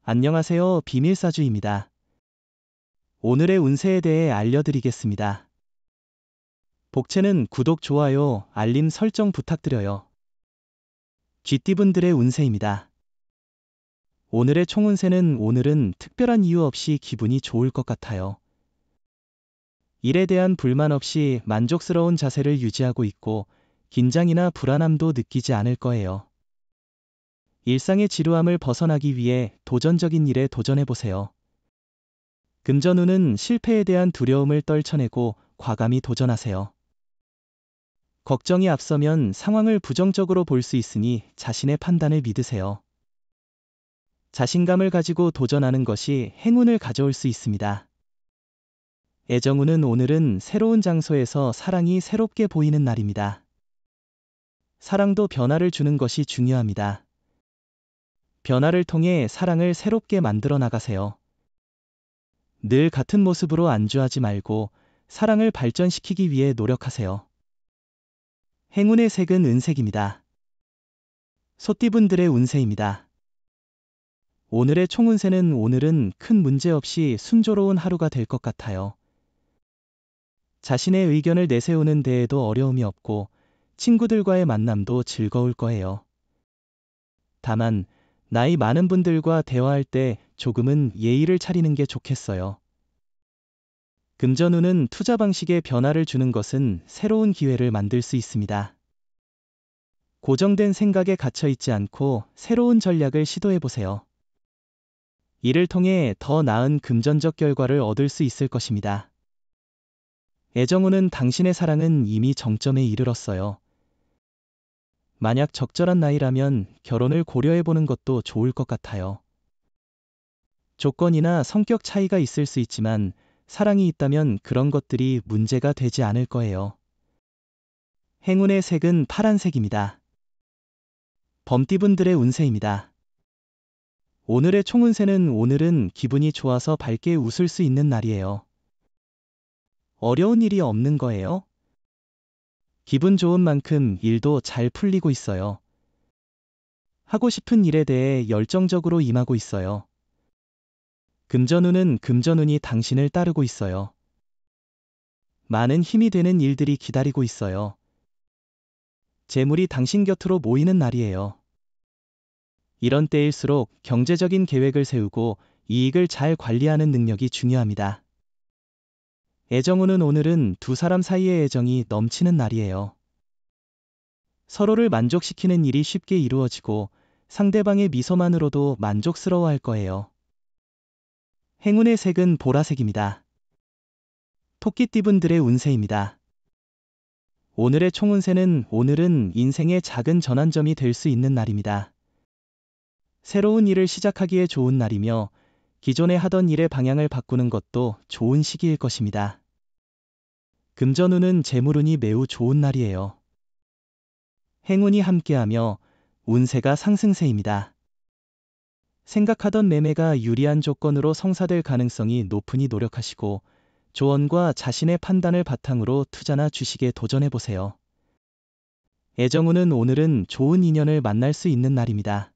안녕하세요. 비밀사주입니다. 오늘의 운세에 대해 알려드리겠습니다. 복채는 구독, 좋아요, 알림 설정 부탁드려요. 쥐띠분들의 운세입니다. 오늘의 총운세는 오늘은 특별한 이유 없이 기분이 좋을 것 같아요. 일에 대한 불만 없이 만족스러운 자세를 유지하고 있고 긴장이나 불안함도 느끼지 않을 거예요. 일상의 지루함을 벗어나기 위해 도전적인 일에 도전해보세요. 금전운은 실패에 대한 두려움을 떨쳐내고 과감히 도전하세요. 걱정이 앞서면 상황을 부정적으로 볼 수 있으니 자신의 판단을 믿으세요. 자신감을 가지고 도전하는 것이 행운을 가져올 수 있습니다. 애정운은 오늘은 새로운 장소에서 사랑이 새롭게 보이는 날입니다. 사랑도 변화를 주는 것이 중요합니다. 변화를 통해 사랑을 새롭게 만들어 나가세요. 늘 같은 모습으로 안주하지 말고 사랑을 발전시키기 위해 노력하세요. 행운의 색은 은색입니다. 소띠분들의 운세입니다. 오늘의 총운세는 오늘은 큰 문제 없이 순조로운 하루가 될 것 같아요. 자신의 의견을 내세우는 데에도 어려움이 없고 친구들과의 만남도 즐거울 거예요. 다만 나이 많은 분들과 대화할 때 조금은 예의를 차리는 게 좋겠어요. 금전운은 투자 방식에 변화를 주는 것은 새로운 기회를 만들 수 있습니다. 고정된 생각에 갇혀 있지 않고 새로운 전략을 시도해 보세요. 이를 통해 더 나은 금전적 결과를 얻을 수 있을 것입니다. 애정운은 당신의 사랑은 이미 정점에 이르렀어요. 만약 적절한 나이라면 결혼을 고려해 보는 것도 좋을 것 같아요. 조건이나 성격 차이가 있을 수 있지만 사랑이 있다면 그런 것들이 문제가 되지 않을 거예요. 행운의 색은 파란색입니다. 범띠분들의 운세입니다. 오늘의 총운세는 오늘은 기분이 좋아서 밝게 웃을 수 있는 날이에요. 어려운 일이 없는 거예요? 기분 좋은 만큼 일도 잘 풀리고 있어요. 하고 싶은 일에 대해 열정적으로 임하고 있어요. 금전운은 금전운이 당신을 따르고 있어요. 많은 힘이 되는 일들이 기다리고 있어요. 재물이 당신 곁으로 모이는 날이에요. 이런 때일수록 경제적인 계획을 세우고 이익을 잘 관리하는 능력이 중요합니다. 애정운은 오늘은 두 사람 사이의 애정이 넘치는 날이에요. 서로를 만족시키는 일이 쉽게 이루어지고 상대방의 미소만으로도 만족스러워할 거예요. 행운의 색은 보라색입니다. 토끼띠분들의 운세입니다. 오늘의 총운세는 오늘은 인생의 작은 전환점이 될 수 있는 날입니다. 새로운 일을 시작하기에 좋은 날이며 기존에 하던 일의 방향을 바꾸는 것도 좋은 시기일 것입니다. 금전운은 재물운이 매우 좋은 날이에요. 행운이 함께하며 운세가 상승세입니다. 생각하던 매매가 유리한 조건으로 성사될 가능성이 높으니 노력하시고 조언과 자신의 판단을 바탕으로 투자나 주식에 도전해보세요. 애정운은 오늘은 좋은 인연을 만날 수 있는 날입니다.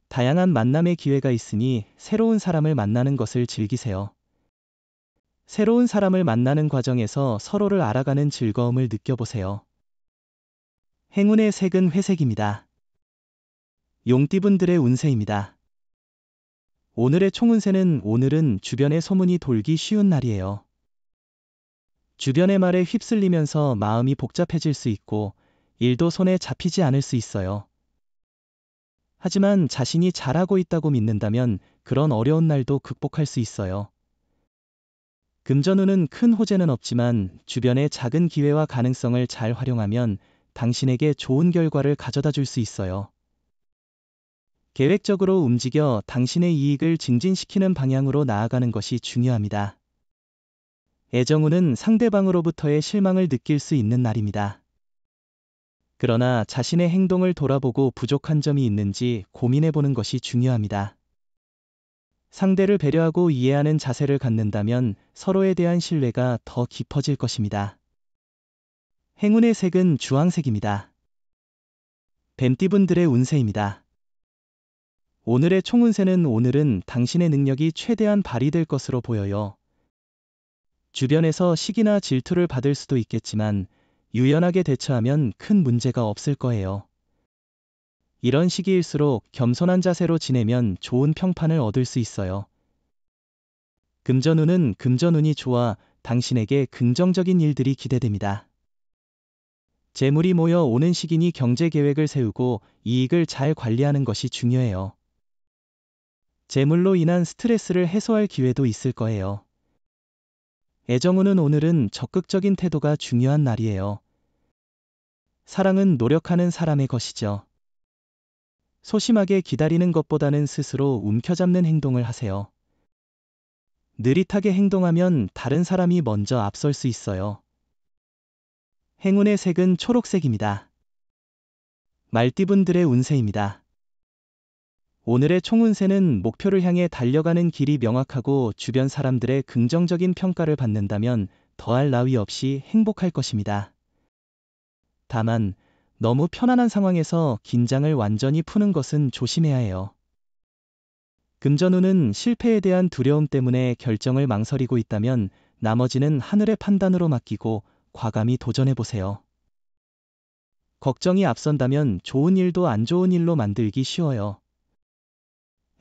다양한 만남의 기회가 있으니 새로운 사람을 만나는 것을 즐기세요. 새로운 사람을 만나는 과정에서 서로를 알아가는 즐거움을 느껴보세요. 행운의 색은 회색입니다. 용띠분들의 운세입니다. 오늘의 총운세는 오늘은 주변에 소문이 돌기 쉬운 날이에요. 주변의 말에 휩쓸리면서 마음이 복잡해질 수 있고 일도 손에 잡히지 않을 수 있어요. 하지만 자신이 잘하고 있다고 믿는다면 그런 어려운 날도 극복할 수 있어요. 금전운은 큰 호재는 없지만 주변의 작은 기회와 가능성을 잘 활용하면 당신에게 좋은 결과를 가져다 줄 수 있어요. 계획적으로 움직여 당신의 이익을 증진시키는 방향으로 나아가는 것이 중요합니다. 애정운은 상대방으로부터의 실망을 느낄 수 있는 날입니다. 그러나 자신의 행동을 돌아보고 부족한 점이 있는지 고민해보는 것이 중요합니다. 상대를 배려하고 이해하는 자세를 갖는다면 서로에 대한 신뢰가 더 깊어질 것입니다. 행운의 색은 주황색입니다. 뱀띠분들의 운세입니다. 오늘의 총운세는 오늘은 당신의 능력이 최대한 발휘될 것으로 보여요. 주변에서 시기나 질투를 받을 수도 있겠지만 유연하게 대처하면 큰 문제가 없을 거예요. 이런 시기일수록 겸손한 자세로 지내면 좋은 평판을 얻을 수 있어요. 금전운은 금전운이 좋아 당신에게 긍정적인 일들이 기대됩니다. 재물이 모여 오는 시기니 경제 계획을 세우고 이익을 잘 관리하는 것이 중요해요. 재물로 인한 스트레스를 해소할 기회도 있을 거예요. 애정운은 오늘은 적극적인 태도가 중요한 날이에요. 사랑은 노력하는 사람의 것이죠. 소심하게 기다리는 것보다는 스스로 움켜잡는 행동을 하세요. 느릿하게 행동하면 다른 사람이 먼저 앞설 수 있어요. 행운의 색은 초록색입니다. 말띠분들의 운세입니다. 오늘의 총운세는 목표를 향해 달려가는 길이 명확하고 주변 사람들의 긍정적인 평가를 받는다면 더할 나위 없이 행복할 것입니다. 다만 너무 편안한 상황에서 긴장을 완전히 푸는 것은 조심해야 해요. 금전운은 실패에 대한 두려움 때문에 결정을 망설이고 있다면 나머지는 하늘의 판단으로 맡기고 과감히 도전해보세요. 걱정이 앞선다면 좋은 일도 안 좋은 일로 만들기 쉬워요.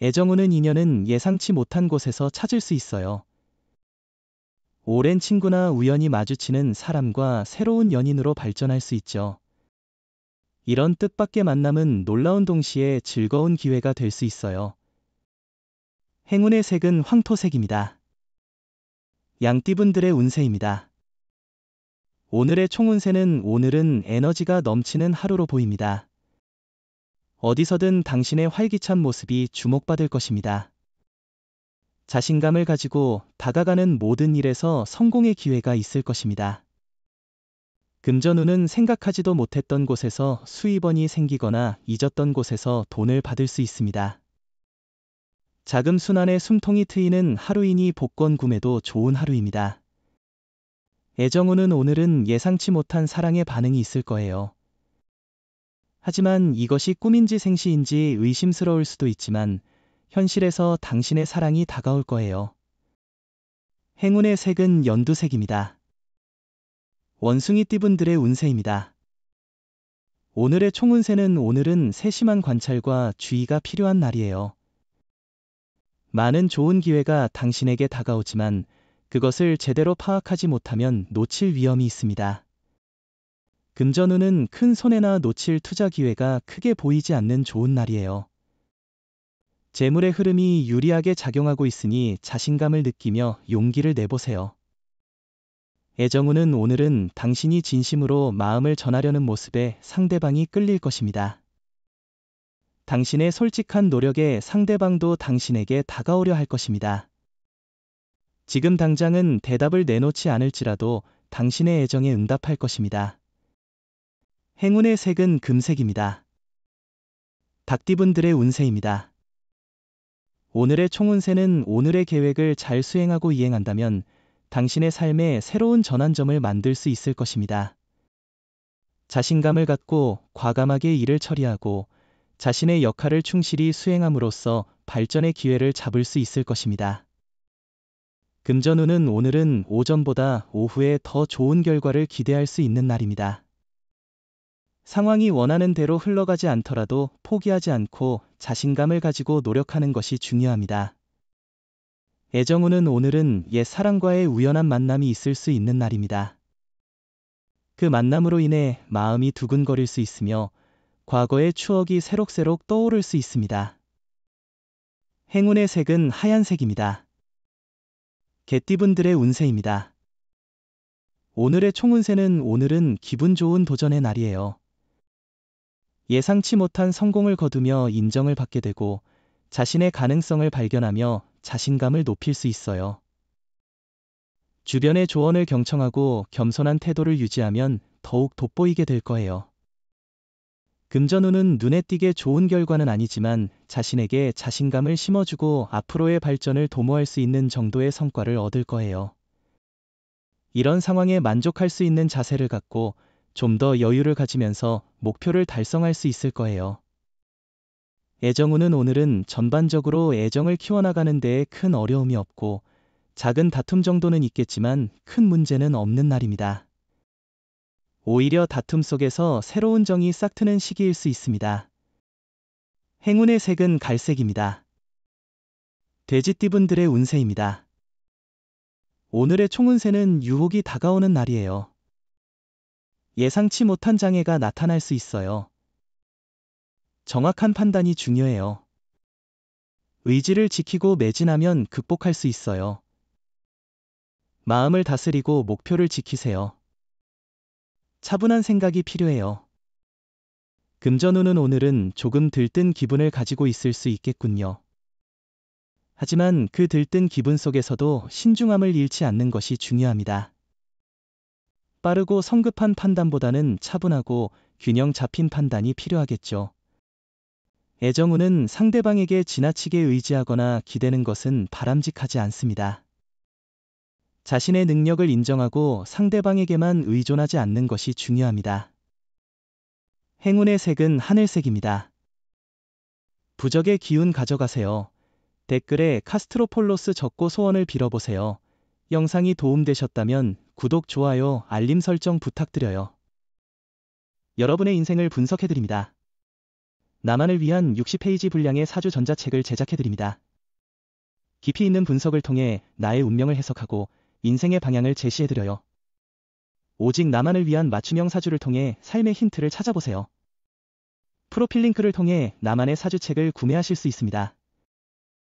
애정운은 인연은 예상치 못한 곳에서 찾을 수 있어요. 오랜 친구나 우연히 마주치는 사람과 새로운 연인으로 발전할 수 있죠. 이런 뜻밖의 만남은 놀라운 동시에 즐거운 기회가 될 수 있어요. 행운의 색은 황토색입니다. 양띠분들의 운세입니다. 오늘의 총운세는 오늘은 에너지가 넘치는 하루로 보입니다. 어디서든 당신의 활기찬 모습이 주목받을 것입니다. 자신감을 가지고 다가가는 모든 일에서 성공의 기회가 있을 것입니다. 금전운은 생각하지도 못했던 곳에서 수입원이 생기거나 잊었던 곳에서 돈을 받을 수 있습니다. 자금 순환에 숨통이 트이는 하루이니 복권 구매도 좋은 하루입니다. 애정운은 오늘은 예상치 못한 사랑의 반응이 있을 거예요. 하지만 이것이 꿈인지 생시인지 의심스러울 수도 있지만 현실에서 당신의 사랑이 다가올 거예요. 행운의 색은 연두색입니다. 원숭이띠분들의 운세입니다. 오늘의 총운세는 오늘은 세심한 관찰과 주의가 필요한 날이에요. 많은 좋은 기회가 당신에게 다가오지만 그것을 제대로 파악하지 못하면 놓칠 위험이 있습니다. 금전운은 큰 손해나 놓칠 투자 기회가 크게 보이지 않는 좋은 날이에요. 재물의 흐름이 유리하게 작용하고 있으니 자신감을 느끼며 용기를 내보세요. 애정운은 오늘은 당신이 진심으로 마음을 전하려는 모습에 상대방이 끌릴 것입니다. 당신의 솔직한 노력에 상대방도 당신에게 다가오려 할 것입니다. 지금 당장은 대답을 내놓지 않을지라도 당신의 애정에 응답할 것입니다. 행운의 색은 금색입니다. 닭띠분들의 운세입니다. 오늘의 총운세는 오늘의 계획을 잘 수행하고 이행한다면 당신의 삶에 새로운 전환점을 만들 수 있을 것입니다. 자신감을 갖고 과감하게 일을 처리하고 자신의 역할을 충실히 수행함으로써 발전의 기회를 잡을 수 있을 것입니다. 금전운은 오늘은 오전보다 오후에 더 좋은 결과를 기대할 수 있는 날입니다. 상황이 원하는 대로 흘러가지 않더라도 포기하지 않고 자신감을 가지고 노력하는 것이 중요합니다. 애정운은 오늘은 옛 사랑과의 우연한 만남이 있을 수 있는 날입니다. 그 만남으로 인해 마음이 두근거릴 수 있으며 과거의 추억이 새록새록 떠오를 수 있습니다. 행운의 색은 하얀색입니다. 개띠분들의 운세입니다. 오늘의 총운세는 오늘은 기분 좋은 도전의 날이에요. 예상치 못한 성공을 거두며 인정을 받게 되고 자신의 가능성을 발견하며 자신감을 높일 수 있어요. 주변의 조언을 경청하고 겸손한 태도를 유지하면 더욱 돋보이게 될 거예요. 금전운은 눈에 띄게 좋은 결과는 아니지만 자신에게 자신감을 심어주고 앞으로의 발전을 도모할 수 있는 정도의 성과를 얻을 거예요. 이런 상황에 만족할 수 있는 자세를 갖고 좀 더 여유를 가지면서 목표를 달성할 수 있을 거예요. 애정운은 오늘은 전반적으로 애정을 키워나가는 데에 큰 어려움이 없고 작은 다툼 정도는 있겠지만 큰 문제는 없는 날입니다. 오히려 다툼 속에서 새로운 정이 싹 트는 시기일 수 있습니다. 행운의 색은 갈색입니다. 돼지띠분들의 운세입니다. 오늘의 총운세는 유혹이 다가오는 날이에요. 예상치 못한 장애가 나타날 수 있어요. 정확한 판단이 중요해요. 의지를 지키고 매진하면 극복할 수 있어요. 마음을 다스리고 목표를 지키세요. 차분한 생각이 필요해요. 금전운은 오늘은 조금 들뜬 기분을 가지고 있을 수 있겠군요. 하지만 그 들뜬 기분 속에서도 신중함을 잃지 않는 것이 중요합니다. 빠르고 성급한 판단보다는 차분하고 균형 잡힌 판단이 필요하겠죠. 애정운은 상대방에게 지나치게 의지하거나 기대는 것은 바람직하지 않습니다. 자신의 능력을 인정하고 상대방에게만 의존하지 않는 것이 중요합니다. 행운의 색은 하늘색입니다. 부적의 기운 가져가세요. 댓글에 카스트로폴로스 적고 소원을 빌어보세요. 영상이 도움되셨다면 구독, 좋아요, 알림 설정 부탁드려요. 여러분의 인생을 분석해드립니다. 나만을 위한 60페이지 분량의 사주 전자책을 제작해드립니다. 깊이 있는 분석을 통해 나의 운명을 해석하고 인생의 방향을 제시해드려요. 오직 나만을 위한 맞춤형 사주를 통해 삶의 힌트를 찾아보세요. 프로필 링크를 통해 나만의 사주책을 구매하실 수 있습니다.